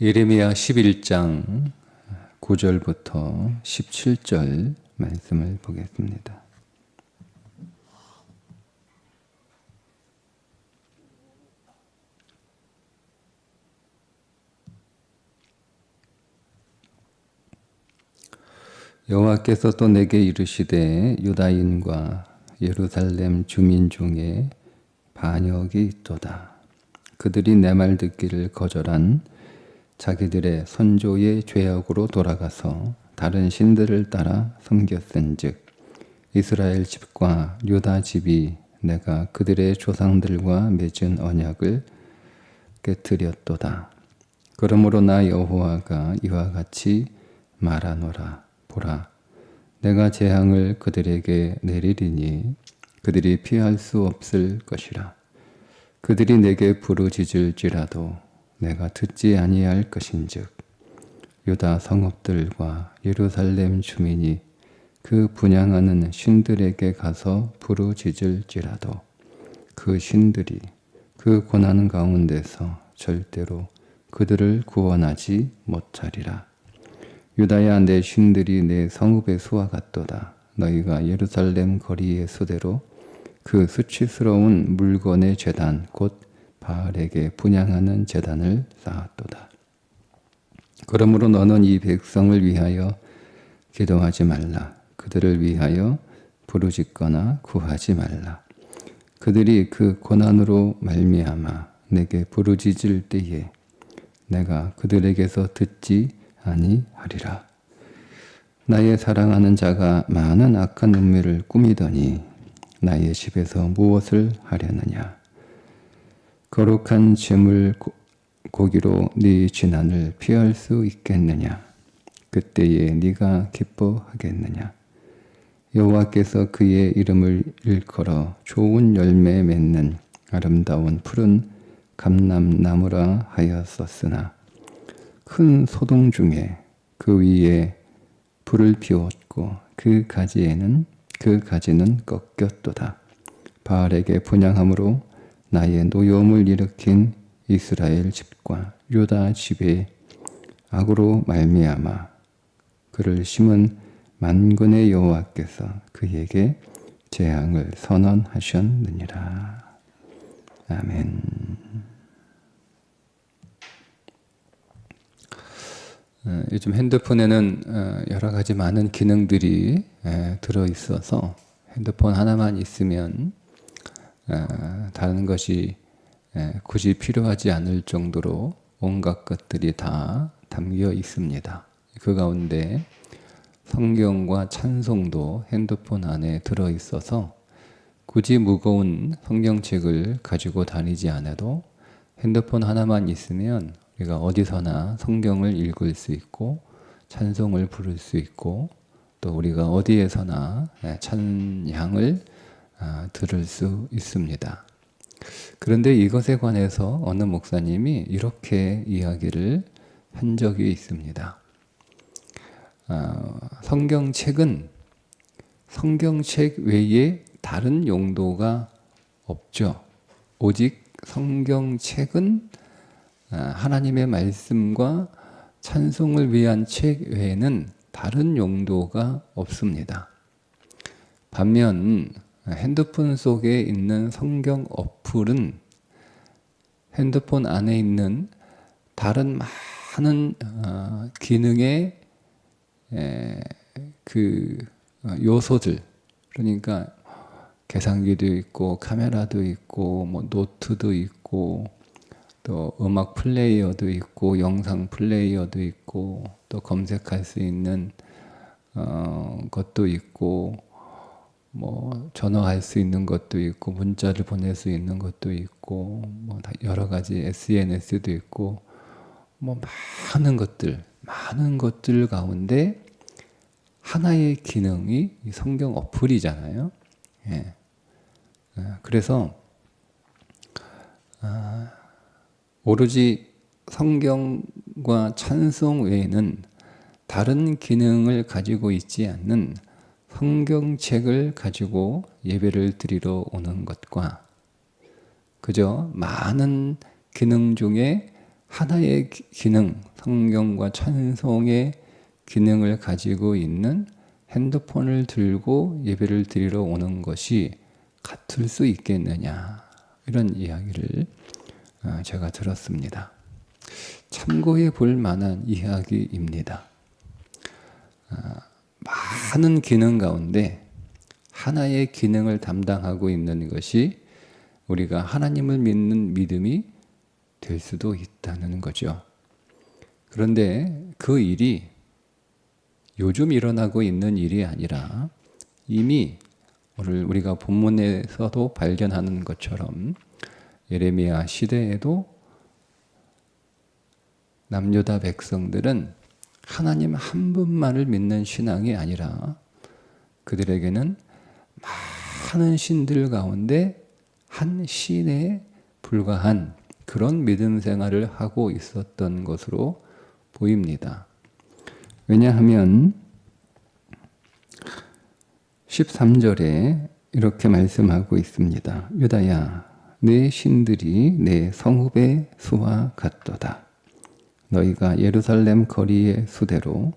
예레미야 11장 9절부터 17절 말씀을 보겠습니다. 여호와께서 또 내게 이르시되 유다인과 예루살렘 주민 중에 반역이 있도다. 그들이 내 말 듣기를 거절한 자기들의 선조의 죄악으로 돌아가서 다른 신들을 따라 섬겼은즉 이스라엘 집과 유다 집이 내가 그들의 조상들과 맺은 언약을 깨뜨렸도다. 그러므로 나 여호와가 이와 같이 말하노라. 보라, 내가 재앙을 그들에게 내리리니 그들이 피할 수 없을 것이라. 그들이 내게 부르짖을지라도 내가 듣지 아니할 것인즉 유다 성읍들과 예루살렘 주민이 그 분향하는 신들에게 가서 부르짖을지라도 그 신들이 그 고난 가운데서 절대로 그들을 구원하지 못하리라. 유다야, 내 신들이 내 성읍의 수와 같도다. 너희가 예루살렘 거리의 수대로 그 수치스러운 물건의 제단 곧 바알에게 분향하는 제단을 쌓았도다. 그러므로 너는 이 백성을 위하여 기도하지 말라. 그들을 위하여 부르짖거나 구하지 말라. 그들이 그 고난으로 말미암아 내게 부르짖을 때에 내가 그들에게서 듣지 아니하리라. 나의 사랑하는 자가 많은 악한 은밀을 꾸미더니 나의 집에서 무엇을 하려느냐. 거룩한 제물 고기로 네 진난을 피할 수 있겠느냐. 그때에 네가 기뻐하겠느냐. 여호와께서 그의 이름을 일컬어 좋은 열매 맺는 아름다운 푸른 감람나무라 하였었으나 큰 소동 중에 그 위에 불을 피웠고 그 가지는 꺾였도다. 바알에게 분향함으로 나의 노여움을 일으킨 이스라엘 집과 유다 집의 악으로 말미암아 그를 심은 만군의 여호와께서 그에게 재앙을 선언하셨느니라. 아멘. 요즘 핸드폰에는 여러 가지 많은 기능들이 들어있어서 핸드폰 하나만 있으면 다른 것이 굳이 필요하지 않을 정도로 온갖 것들이 다 담겨 있습니다. 그 가운데 성경과 찬송도 핸드폰 안에 들어있어서 굳이 무거운 성경책을 가지고 다니지 않아도 핸드폰 하나만 있으면 우리가 어디서나 성경을 읽을 수 있고 찬송을 부를 수 있고 또 우리가 어디에서나 찬양을 들을 수 있습니다. 그런데 이것에 관해서 어느 목사님이 이렇게 이야기를 한 적이 있습니다. 성경책은 성경책 외에 다른 용도가 없죠. 오직 성경책은 하나님의 말씀과 찬송을 위한 책 외에는 다른 용도가 없습니다. 반면 핸드폰 속에 있는 성경 어플은 핸드폰 안에 있는 다른 많은 기능의 그 요소들, 그러니까 계산기도 있고 카메라도 있고 뭐 노트도 있고 또 음악 플레이어도 있고 영상 플레이어도 있고 또 검색할 수 있는 것도 있고 뭐 전화할 수 있는 것도 있고 문자를 보낼 수 있는 것도 있고 뭐 여러 가지 SNS도 있고 뭐 많은 것들 가운데 하나의 기능이 이 성경 어플이잖아요. 예. 그래서 오로지 성경과 찬송 외에는 다른 기능을 가지고 있지 않는 성경책을 가지고 예배를 드리러 오는 것과 그저 많은 기능 중에 하나의 기능, 성경과 찬송의 기능을 가지고 있는 핸드폰을 들고 예배를 드리러 오는 것이 같을 수 있겠느냐, 이런 이야기를 제가 들었습니다. 참고해 볼 만한 이야기입니다. 많은 기능 가운데 하나의 기능을 담당하고 있는 것이 우리가 하나님을 믿는 믿음이 될 수도 있다는 거죠. 그런데 그 일이 요즘 일어나고 있는 일이 아니라 이미 오늘 우리가 본문에서도 발견하는 것처럼 예레미야 시대에도 남유다 백성들은 하나님 한 분만을 믿는 신앙이 아니라 그들에게는 많은 신들 가운데 한 신에 불과한 그런 믿음 생활을 하고 있었던 것으로 보입니다. 왜냐하면 13절에 이렇게 말씀하고 있습니다. 유다야, 내 신들이 내 성읍의 수와 같도다. 너희가 예루살렘 거리의 수대로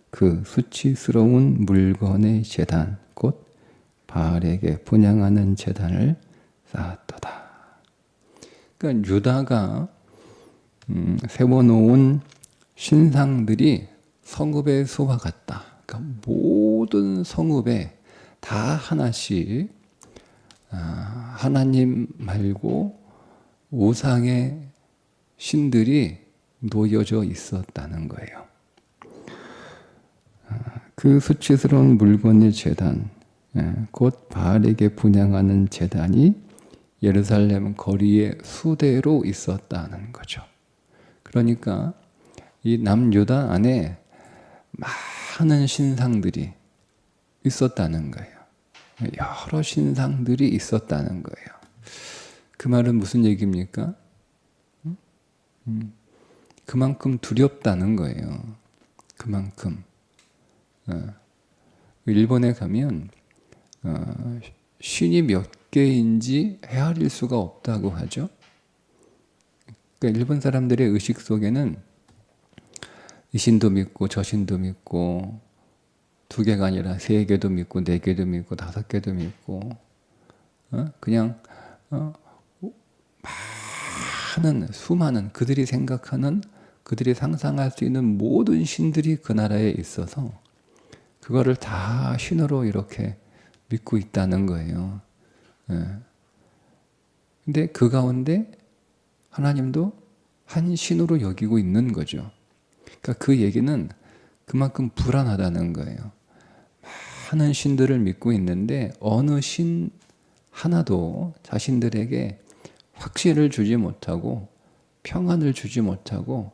그 수치스러운 물건의 제단 곧 바알에게 분향하는 제단을 쌓았도다. 그러니까 유다가 세워놓은 신상들이 성읍의 수와 같다. 그러니까 모든 성읍에 다 하나씩 하나님 말고 우상의 신들이 놓여져 있었다는 거예요. 그 수치스러운 물건의 제단, 곧 바알에게 분향하는 제단이 예루살렘 거리의 수대로 있었다는 거죠. 그러니까 이 남유다 안에 많은 신상들이 있었다는 거예요. 여러 신상들이 있었다는 거예요. 그 말은 무슨 얘기입니까? 그만큼 두렵다는 거예요. 그만큼. 일본에 가면 신이 몇 개인지 헤아릴 수가 없다고 하죠. 그러니까 일본 사람들의 의식 속에는 이 신도 믿고 저 신도 믿고 2개가 아니라 3개도 믿고 4개도 믿고 5개도 믿고 그냥 많은 수많은 그들이 생각하는 그들이 상상할 수 있는 모든 신들이 그 나라에 있어서 그거를 다 신으로 이렇게 믿고 있다는 거예요. 근데 그 가운데 하나님도 한 신으로 여기고 있는 거죠. 그러니까 그 얘기는 그만큼 불안하다는 거예요. 많은 신들을 믿고 있는데 어느 신 하나도 자신들에게 확신을 주지 못하고 평안을 주지 못하고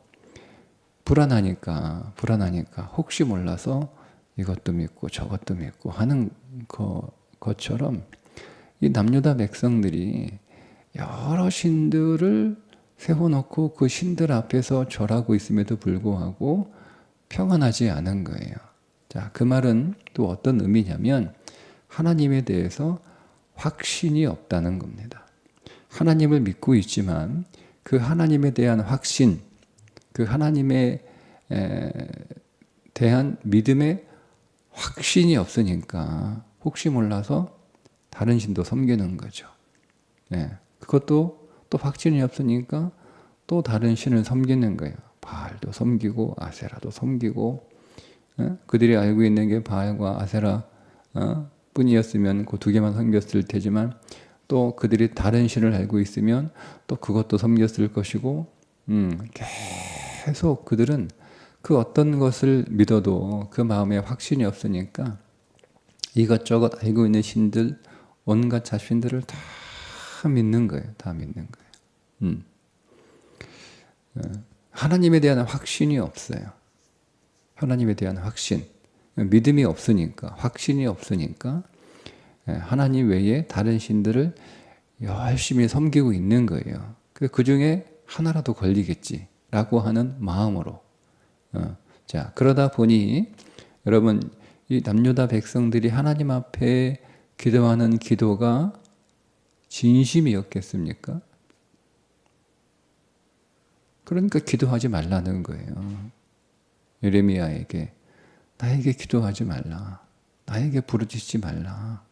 불안하니까 혹시 몰라서 이것도 믿고 저것도 믿고 하는 것처럼 이 남유다 백성들이 여러 신들을 세워놓고 그 신들 앞에서 절하고 있음에도 불구하고 평안하지 않은 거예요. 자, 그 말은 또 어떤 의미냐면 하나님에 대해서 확신이 없다는 겁니다. 하나님을 믿고 있지만 그 하나님에 대한 확신, 그 하나님에 대한 믿음의 확신이 없으니까 혹시 몰라서 다른 신도 섬기는 거죠. 그것도 또 확신이 없으니까 또 다른 신을 섬기는 거예요. 바알도 섬기고 아세라도 섬기고 그들이 알고 있는 게 바알과 아세라 뿐이었으면 그 2개만 섬겼을 테지만 또 그들이 다른 신을 알고 있으면 또 그것도 섬겼을 것이고 계속 그들은 그 어떤 것을 믿어도 그 마음에 확신이 없으니까 이것저것 알고 있는 신들 온갖 자신들을 다 믿는 거예요. 다 믿는 거예요. 하나님에 대한 확신이 없어요. 하나님에 대한 확신. 믿음이 없으니까, 확신이 없으니까 하나님 외에 다른 신들을 열심히 섬기고 있는 거예요. 그 중에 하나라도 걸리겠지라고 하는 마음으로. 자, 그러다 보니 여러분 이 남유다 백성들이 하나님 앞에 기도하는 기도가 진심이었겠습니까? 그러니까 기도하지 말라는 거예요. 예레미야에게 나에게 기도하지 말라. 나에게 부르짖지 말라.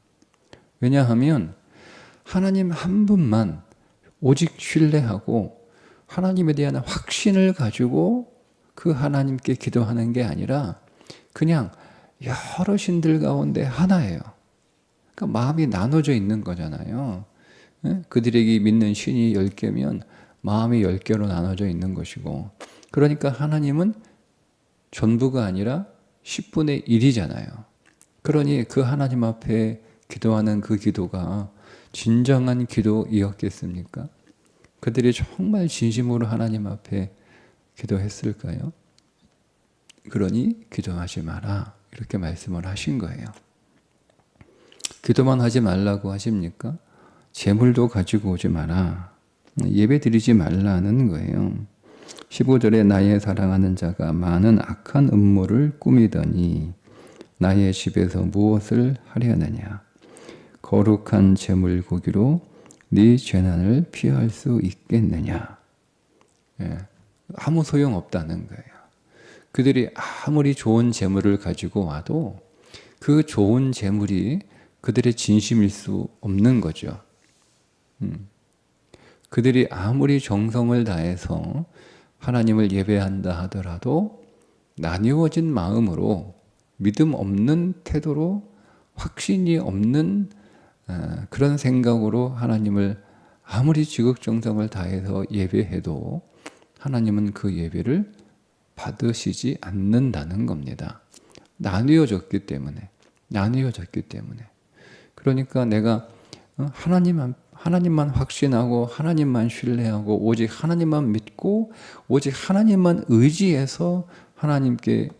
왜냐하면 하나님 한 분만 오직 신뢰하고 하나님에 대한 확신을 가지고 그 하나님께 기도하는 게 아니라 그냥 여러 신들 가운데 하나예요. 그러니까 마음이 나눠져 있는 거잖아요. 그들에게 믿는 신이 10개면 마음이 10개로 나눠져 있는 것이고, 그러니까 하나님은 전부가 아니라 10분의 1이잖아요. 그러니 그 하나님 앞에 기도하는 그 기도가 진정한 기도이었겠습니까? 그들이 정말 진심으로 하나님 앞에 기도했을까요? 그러니 기도하지 마라, 이렇게 말씀을 하신 거예요. 기도만 하지 말라고 하십니까? 재물도 가지고 오지 마라, 예배 드리지 말라는 거예요. 15절에 나의 사랑하는 자가 많은 악한 음모를 꾸미더니 나의 집에서 무엇을 하려느냐? 거룩한 재물 고기로 네 재난을 피할 수 있겠느냐? 아무 소용 없다는 거예요. 그들이 아무리 좋은 재물을 가지고 와도 그 좋은 재물이 그들의 진심일 수 없는 거죠. 그들이 아무리 정성을 다해서 하나님을 예배한다 하더라도 나뉘어진 마음으로, 믿음 없는 태도로, 확신이 없는 그런 생각으로 하나님을 아무리 지극정성을 다해서 예배해도 하나님은 그 예배를 받으시지 않는다는 겁니다. 나뉘어졌기 때문에. 그러니까 내가 하나님만 확신하고 하나님만 신뢰하고 오직 하나님만 믿고 오직 하나님만 의지해서 하나님께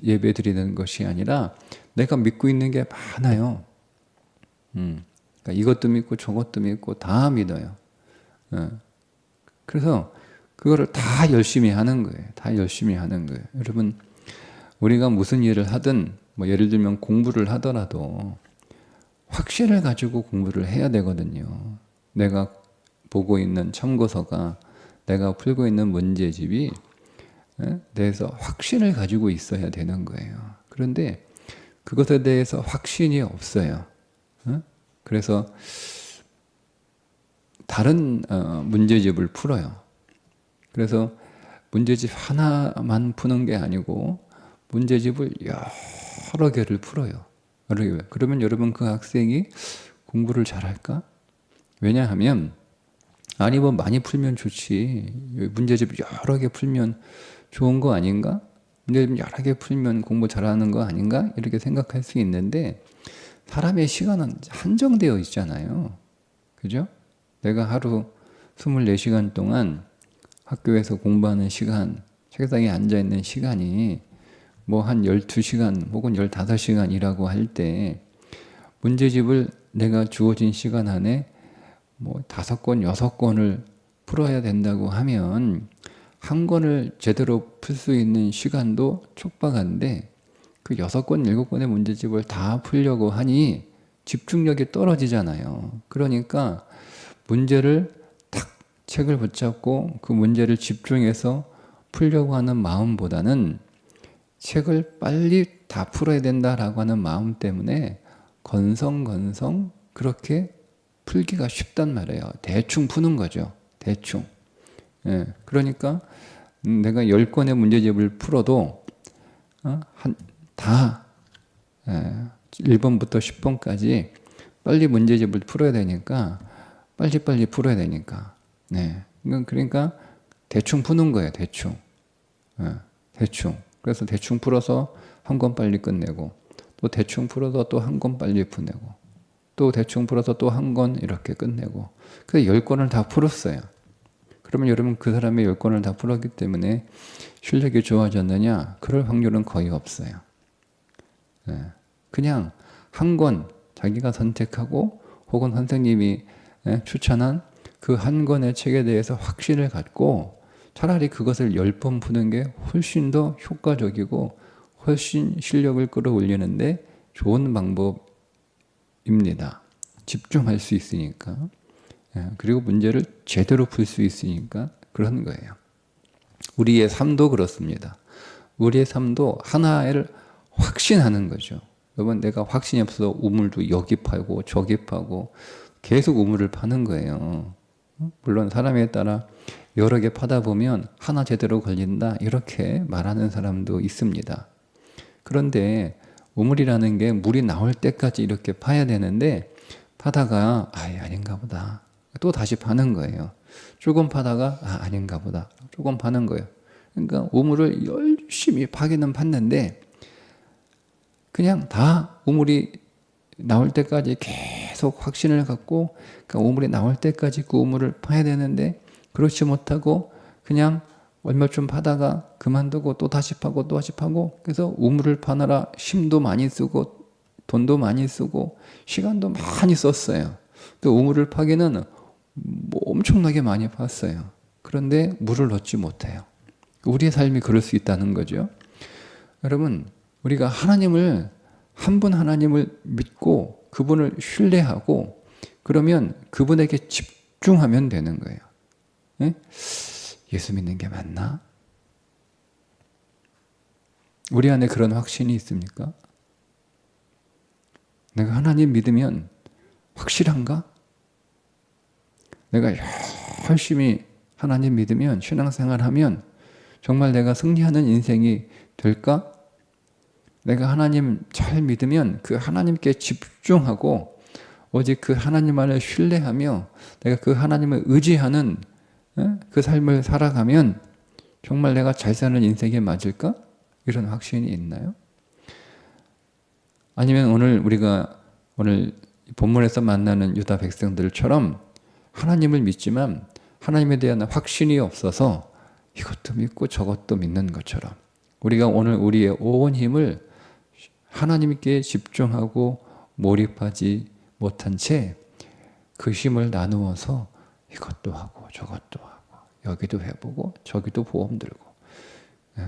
예배 드리는 것이 아니라 내가 믿고 있는 게 많아요. 그러니까 이것도 믿고 저것도 믿고 다 믿어요. 그래서 그거를 다 열심히 하는 거예요. 여러분, 우리가 무슨 일을 하든 뭐 예를 들면 공부를 하더라도 확신을 가지고 공부를 해야 되거든요. 내가 보고 있는 참고서가, 내가 풀고 있는 문제집이 대해서 확신을 가지고 있어야 되는 거예요. 그런데 그것에 대해서 확신이 없어요. 그래서 다른 문제집을 풀어요. 그래서 문제집 하나만 푸는 게 아니고 문제집을 여러 개를 풀어요. 그러면 여러분, 그 학생이 공부를 잘할까? 왜냐하면 아니 뭐 많이 풀면 좋지, 문제집 여러 개 풀면 좋은 거 아닌가? 문제집 여러 개 풀면 공부 잘하는 거 아닌가? 이렇게 생각할 수 있는데 사람의 시간은 한정되어 있잖아요. 그죠? 내가 하루 24시간 동안 학교에서 공부하는 시간, 책상에 앉아있는 시간이 뭐 한 12시간 혹은 15시간이라고 할 때 문제집을 내가 주어진 시간 안에 뭐 5권, 6권을 풀어야 된다고 하면 한 권을 제대로 풀 수 있는 시간도 촉박한데 그 6권, 7권의 문제집을 다 풀려고 하니 집중력이 떨어지잖아요. 그러니까 문제를 탁 책을 붙잡고 그 문제를 집중해서 풀려고 하는 마음보다는 책을 빨리 다 풀어야 된다라고 하는 마음 때문에 건성건성 그렇게 풀기가 쉽단 말이에요. 대충 푸는 거죠. 대충. 그러니까 내가 10권의 문제집을 풀어도 다 1번부터 10번까지 빨리 문제집을 풀어야 되니까 빨리빨리 풀어야 되니까. 그러니까 대충 푸는 거예요. 대충. 그래서 대충 풀어서 한 권 빨리 끝내고 또 대충 풀어서 또 한 권 빨리 푸내고 또 대충 풀어서 또 한 권 이렇게 끝내고, 그래서 10권을 다 풀었어요. 그러면 여러분, 그 사람이 10권을 다 풀었기 때문에 실력이 좋아졌느냐? 그럴 확률은 거의 없어요. 그냥 한 권 자기가 선택하고 혹은 선생님이 추천한 그 한 권의 책에 대해서 확신을 갖고 차라리 그것을 10번 푸는 게 훨씬 더 효과적이고 훨씬 실력을 끌어올리는데 좋은 방법입니다. 집중할 수 있으니까. 그리고 문제를 제대로 풀 수 있으니까 그런 거예요. 우리의 삶도 그렇습니다. 우리의 삶도 하나를 확신하는 거죠. 여러분, 내가 확신이 없어서 우물도 여기 파고 저기 파고 계속 우물을 파는 거예요. 물론 사람에 따라 여러 개 파다 보면 하나 제대로 걸린다 이렇게 말하는 사람도 있습니다. 그런데 우물이라는 게 물이 나올 때까지 이렇게 파야 되는데 파다가 아닌가 보다 또 다시 파는 거예요. 조금 파다가 아닌가 보다 조금 파는 거예요. 그러니까 우물을 열심히 파기는 팠는데 그냥 다 우물이 나올 때까지 계속 확신을 갖고 그러니까 우물이 나올 때까지 그 우물을 파야 되는데 그렇지 못하고 그냥 얼마 좀 파다가 그만두고 또 다시 파고 또 다시 파고 그래서 우물을 파느라 힘도 많이 쓰고 돈도 많이 쓰고 시간도 많이 썼어요. 또 우물을 파기는 엄청나게 많이 팠어요. 그런데 물을 얻지 못해요. 우리의 삶이 그럴 수 있다는 거죠. 여러분, 우리가 하나님을 한 분 하나님을 믿고 그분을 신뢰하고 그러면 그분에게 집중하면 되는 거예요. 예? 예수 믿는 게 맞나? 우리 안에 그런 확신이 있습니까? 내가 하나님 믿으면 확실한가? 내가 열심히 하나님 믿으면 신앙생활하면 정말 내가 승리하는 인생이 될까? 내가 하나님 잘 믿으면 그 하나님께 집중하고 오직 그 하나님만을 신뢰하며 내가 그 하나님을 의지하는 그 삶을 살아가면 정말 내가 잘 사는 인생이 맞을까? 이런 확신이 있나요? 아니면 우리가 오늘 본문에서 만나는 유다 백성들처럼 하나님을 믿지만 하나님에 대한 확신이 없어서 이것도 믿고 저것도 믿는 것처럼 우리가 오늘 우리의 온 힘을 하나님께 집중하고 몰입하지 못한 채 그 힘을 나누어서 이것도 하고 저것도 하고 여기도 해보고 저기도 보험 들고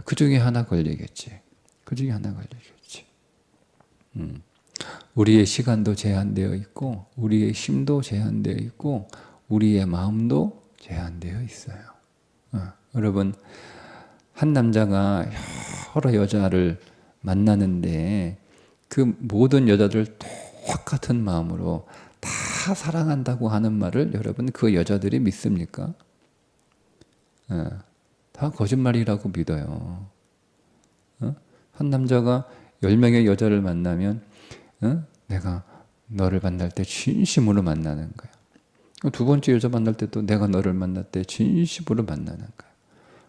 그 중에 하나 걸리겠지. 그 중에 하나 걸리겠지. 우리의 시간도 제한되어 있고 우리의 힘도 제한되어 있고 우리의 마음도 제한되어 있어요. 여러분, 한 남자가 여러 여자를 만나는데 그 모든 여자들 똑같은 마음으로 다 사랑한다고 하는 말을 여러분 그 여자들이 믿습니까? 다 거짓말이라고 믿어요. 한 남자가 10명의 여자를 만나면 내가 너를 만날 때 진심으로 만나는 거야. 두 번째 여자 만날 때도 내가 너를 만날 때 진심으로 만나는 거야.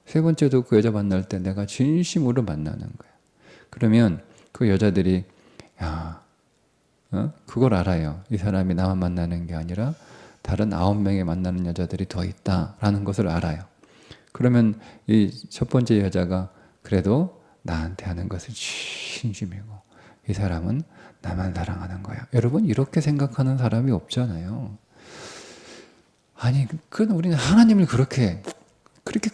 세 번째도 그 여자 만날 때 내가 진심으로 만나는 거야. 그러면 그 여자들이 그걸 알아요. 이 사람이 나만 만나는 게 아니라 다른 9명에 만나는 여자들이 더 있다라는 것을 알아요. 그러면 이 첫 번째 여자가 그래도 나한테 하는 것은 진심이고 이 사람은 나만 사랑하는 거야. 여러분, 이렇게 생각하는 사람이 없잖아요. 아니, 그건 우리는 하나님을 그렇게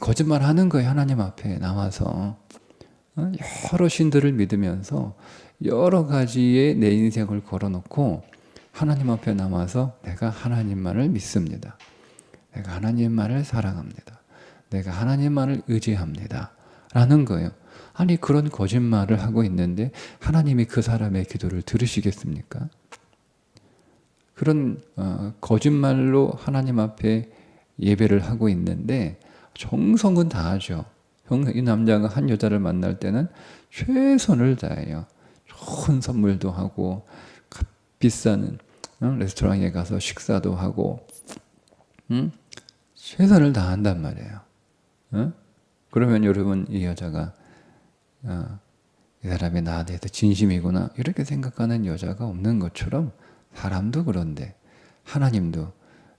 거짓말하는 거예요. 하나님 앞에 나와서 여러 신들을 믿으면서 여러 가지의 내 인생을 걸어놓고 하나님 앞에 나와서 내가 하나님만을 믿습니다. 내가 하나님만을 사랑합니다. 내가 하나님만을 의지합니다. 라는 거예요. 아니, 그런 거짓말을 하고 있는데 하나님이 그 사람의 기도를 들으시겠습니까? 그런 거짓말로 하나님 앞에 예배를 하고 있는데 정성은 다하죠. 이 남자가 한 여자를 만날 때는 최선을 다해요. 좋은 선물도 하고 비싼 레스토랑에 가서 식사도 하고 최선을 다한단 말이에요. 그러면 여러분, 이 여자가 이 사람이 나에 대해서 진심이구나 이렇게 생각하는 여자가 없는 것처럼 사람도 그런데 하나님도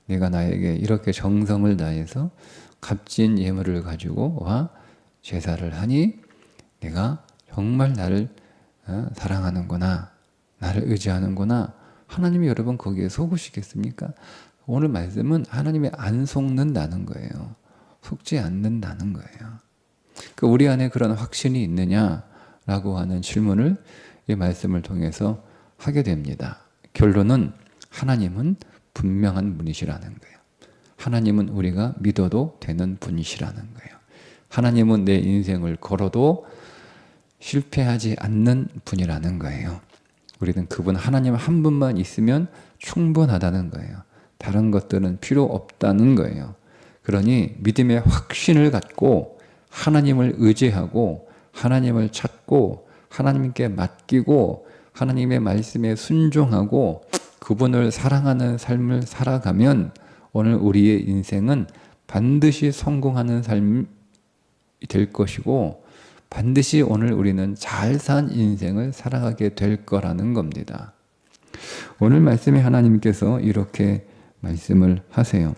내가 나에게 이렇게 정성을 다해서 값진 예물을 가지고 와 제사를 하니 내가 정말 나를 사랑하는구나, 나를 의지하는구나. 하나님이 여러분 거기에 속으시겠습니까? 오늘 말씀은 하나님이 안 속는다는 거예요. 속지 않는다는 거예요. 그 우리 안에 그런 확신이 있느냐라고 하는 질문을 이 말씀을 통해서 하게 됩니다. 결론은 하나님은 분명한 분이시라는 거예요. 하나님은 우리가 믿어도 되는 분이시라는 거예요. 하나님은 내 인생을 걸어도 실패하지 않는 분이라는 거예요. 우리는 그분 하나님 한 분만 있으면 충분하다는 거예요. 다른 것들은 필요 없다는 거예요. 그러니 믿음의 확신을 갖고 하나님을 의지하고 하나님을 찾고 하나님께 맡기고 하나님의 말씀에 순종하고 그분을 사랑하는 삶을 살아가면 오늘 우리의 인생은 반드시 성공하는 삶이 될 것이고 반드시 오늘 우리는 잘 산 인생을 살아가게 될 거라는 겁니다. 오늘 말씀에 하나님께서 이렇게 말씀을 하세요.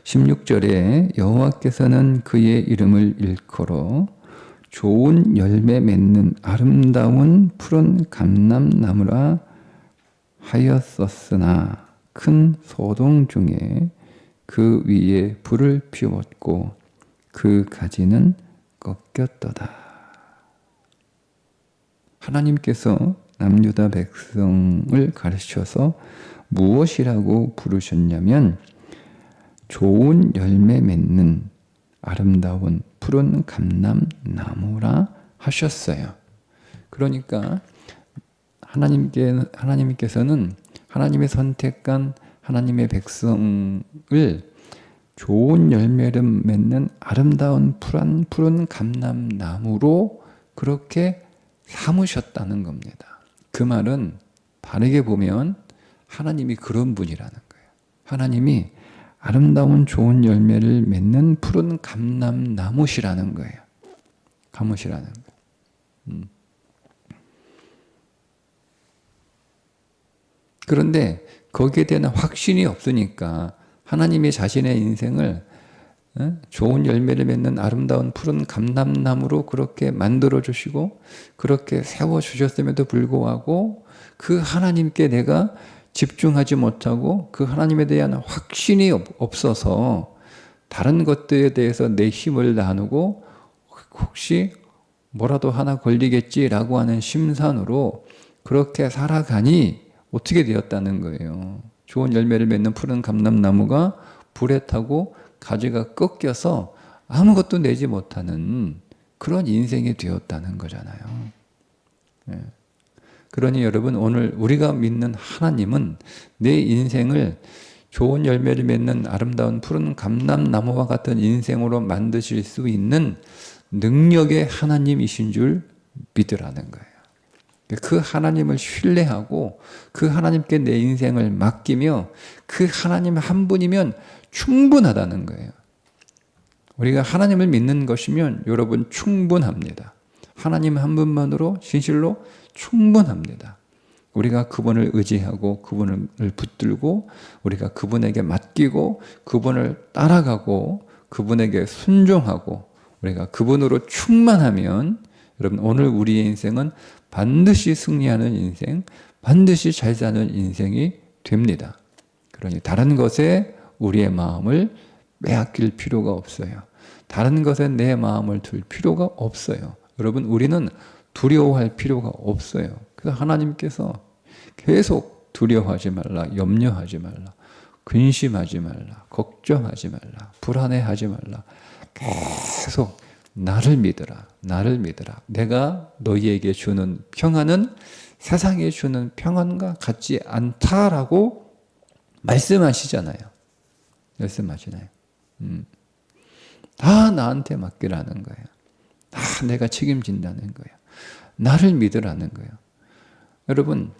16절에 여호와께서는 그의 이름을 일컬어 좋은 열매 맺는 아름다운 푸른 감람나무라 하였었으나 큰 소동 중에 그 위에 불을 피웠고 그 가지는 꺾였도다. 하나님께서 남유다 백성을 가르쳐서 무엇이라고 부르셨냐면 좋은 열매 맺는 아름다운 푸른 감람나무라 하셨어요. 그러니까 하나님께서는 하나님의 선택한 하나님의 백성을 좋은 열매를 맺는 아름다운 푸른 감람나무로 그렇게 삼으셨다는 겁니다. 그 말은 바르게 보면 하나님이 그런 분이라는 거예요. 하나님이 아름다운 좋은 열매를 맺는 푸른 감람나무시라는 거예요. 감으시라는 거예요. 그런데 거기에 대한 확신이 없으니까 하나님이 자신의 인생을 좋은 열매를 맺는 아름다운 푸른 감람나무로 그렇게 만들어 주시고 그렇게 세워 주셨음에도 불구하고 그 하나님께 내가 집중하지 못하고 그 하나님에 대한 확신이 없어서 다른 것들에 대해서 내 힘을 나누고 혹시 뭐라도 하나 걸리겠지라고 하는 심산으로 그렇게 살아가니 어떻게 되었다는 거예요. 좋은 열매를 맺는 푸른 감람나무가 불에 타고 가지가 꺾여서 아무것도 내지 못하는 그런 인생이 되었다는 거잖아요. 네. 그러니 여러분 오늘 우리가 믿는 하나님은 내 인생을 좋은 열매를 맺는 아름다운 푸른 감람나무와 같은 인생으로 만드실 수 있는 능력의 하나님이신 줄 믿으라는 거예요. 그 하나님을 신뢰하고 그 하나님께 내 인생을 맡기며 그 하나님 한 분이면 충분하다는 거예요. 우리가 하나님을 믿는 것이면 여러분 충분합니다. 하나님 한 분만으로 진실로 충분합니다. 우리가 그분을 의지하고 그분을 붙들고 우리가 그분에게 맡기고 그분을 따라가고 그분에게 순종하고 우리가 그분으로 충만하면 여러분 오늘 우리의 인생은 반드시 승리하는 인생, 반드시 잘 사는 인생이 됩니다. 그러니 다른 것에 우리의 마음을 빼앗길 필요가 없어요. 다른 것에 내 마음을 둘 필요가 없어요. 여러분 우리는 두려워할 필요가 없어요. 그래서 하나님께서 계속 두려워하지 말라, 염려하지 말라, 근심하지 말라, 걱정하지 말라, 불안해하지 말라. 계속 나를 믿으라, 나를 믿으라. 내가 너희에게 주는 평안은 세상에 주는 평안과 같지 않다라고 말씀하시잖아요. 말씀하시나요? 다 나한테 맡기라는 거예요. 다 내가 책임진다는 거예요. 나를 믿으라는 거예요. 여러분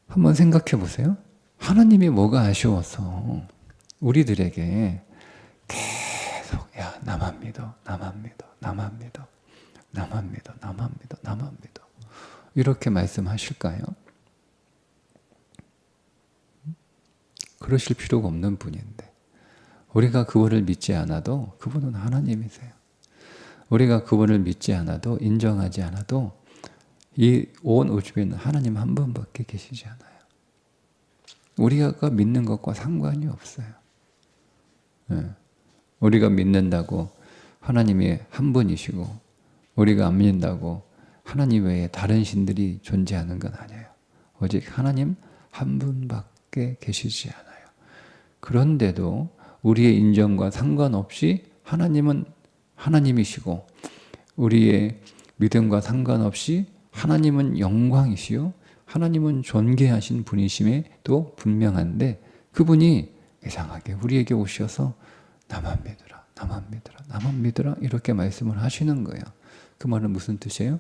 한번 생각해 보세요. 하나님이 뭐가 아쉬워서 우리들에게 계속 야 나만 믿어, 나만 믿어, 나만 믿어, 나만 믿어, 나만 믿어, 나만 믿어 이렇게 말씀하실까요? 그러실 필요가 없는 분인데 우리가 그분을 믿지 않아도 그분은 하나님이세요. 우리가 그분을 믿지 않아도 인정하지 않아도 이 온 우주에는 하나님 한 분밖에 계시지 않아요. 우리가 믿는 것과 상관이 없어요. 우리가 믿는다고 하나님이 한 분이시고 우리가 안 믿는다고 하나님 외에 다른 신들이 존재하는 건 아니에요. 오직 하나님 한 분밖에 계시지 않아요. 그런데도 우리의 인정과 상관없이 하나님은 하나님이시고 우리의 믿음과 상관없이 하나님은 영광이시요 하나님은 존귀하신 분이심에 또 분명한데 그분이 이상하게 우리에게 오셔서 나만 믿으라, 나만 믿으라, 나만 믿으라 이렇게 말씀을 하시는 거예요. 그 말은 무슨 뜻이에요?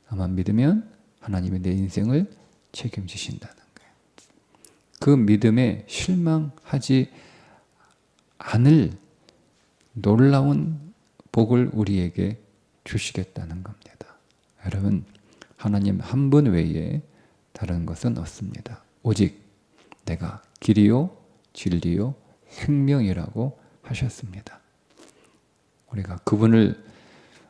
나만 믿으면 하나님이 내 인생을 책임지신다는 거예요. 그 믿음에 실망하지 않을 놀라운 복을 우리에게 주시겠다는 겁니다. 여러분, 하나님 한 분 외에 다른 것은 없습니다. 오직 내가 길이요 진리요 생명이라고 하셨습니다. 우리가 그분을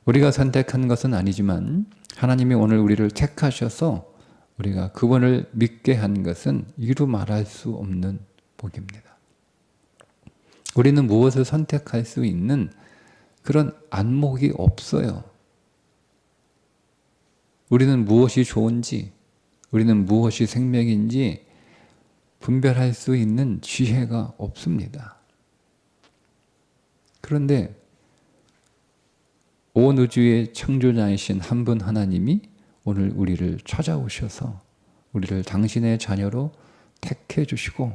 우리가 선택한 것은 아니지만 하나님이 오늘 우리를 택하셔서 우리가 그분을 믿게 한 것은 이루 말할 수 없는 복입니다. 우리는 무엇을 선택할 수 있는 그런 안목이 없어요. 우리는 무엇이 좋은지, 우리는 무엇이 생명인지 분별할 수 있는 지혜가 없습니다. 그런데 온 우주의 창조자이신 한 분 하나님이 오늘 우리를 찾아오셔서 우리를 당신의 자녀로 택해 주시고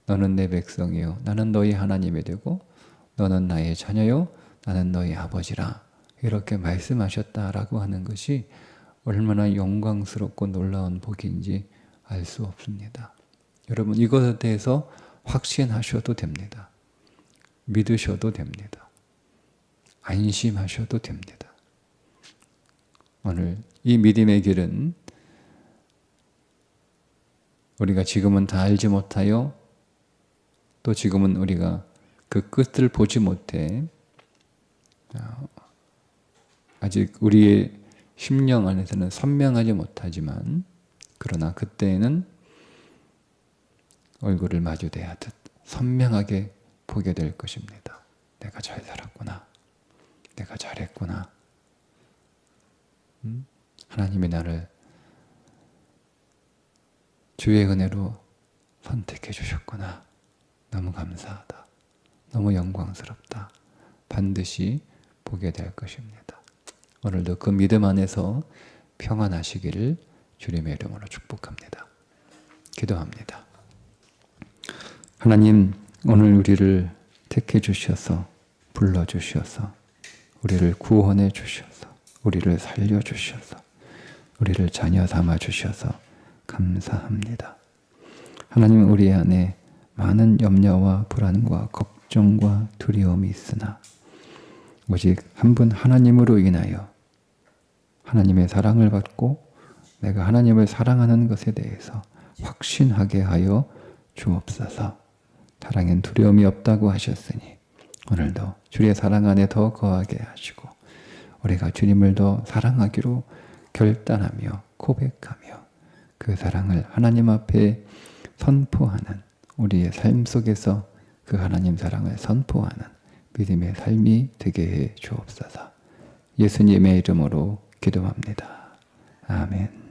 너는 내 백성이요 나는 너희 하나님이 되고 너는 나의 자녀요 나는 너희 아버지라 이렇게 말씀하셨다라고 하는 것이 얼마나 영광스럽고 놀라운 복인지 알 수 없습니다. 여러분 이것에 대해서 확신하셔도 됩니다. 믿으셔도 됩니다. 안심하셔도 됩니다. 오늘 이 믿음의 길은 우리가 지금은 다 알지 못하여 또 지금은 우리가 그 끝을 보지 못해 아직 우리의 심령 안에서는 선명하지 못하지만 그러나 그때에는 얼굴을 마주대하듯 선명하게 보게 될 것입니다. 내가 잘 살았구나. 내가 잘했구나. 하나님이 나를 주의 은혜로 선택해 주셨구나. 너무 감사하다. 너무 영광스럽다. 반드시 보게 될 것입니다. 오늘도 그 믿음 안에서 평안하시기를 주님의 이름으로 축복합니다. 기도합니다. 하나님, 오늘 우리를 택해 주셔서 불러 주셔서 우리를 구원해 주셔서 우리를 살려 주셔서 우리를 자녀 삼아 주셔서 감사합니다. 하나님, 우리 안에 많은 염려와 불안과 걱정과 두려움이 있으나 오직 한 분 하나님으로 인하여 하나님의 사랑을 받고 내가 하나님을 사랑하는 것에 대해서 확신하게 하여 주옵소서. 사랑엔 두려움이 없다고 하셨으니 오늘도 주의 사랑 안에 더 거하게 하시고 우리가 주님을 더 사랑하기로 결단하며 고백하며 그 사랑을 하나님 앞에 선포하는 우리의 삶 속에서 그 하나님 사랑을 선포하는 믿음의 삶이 되게 해 주옵소서. 예수님의 이름으로 기도합니다. 아멘.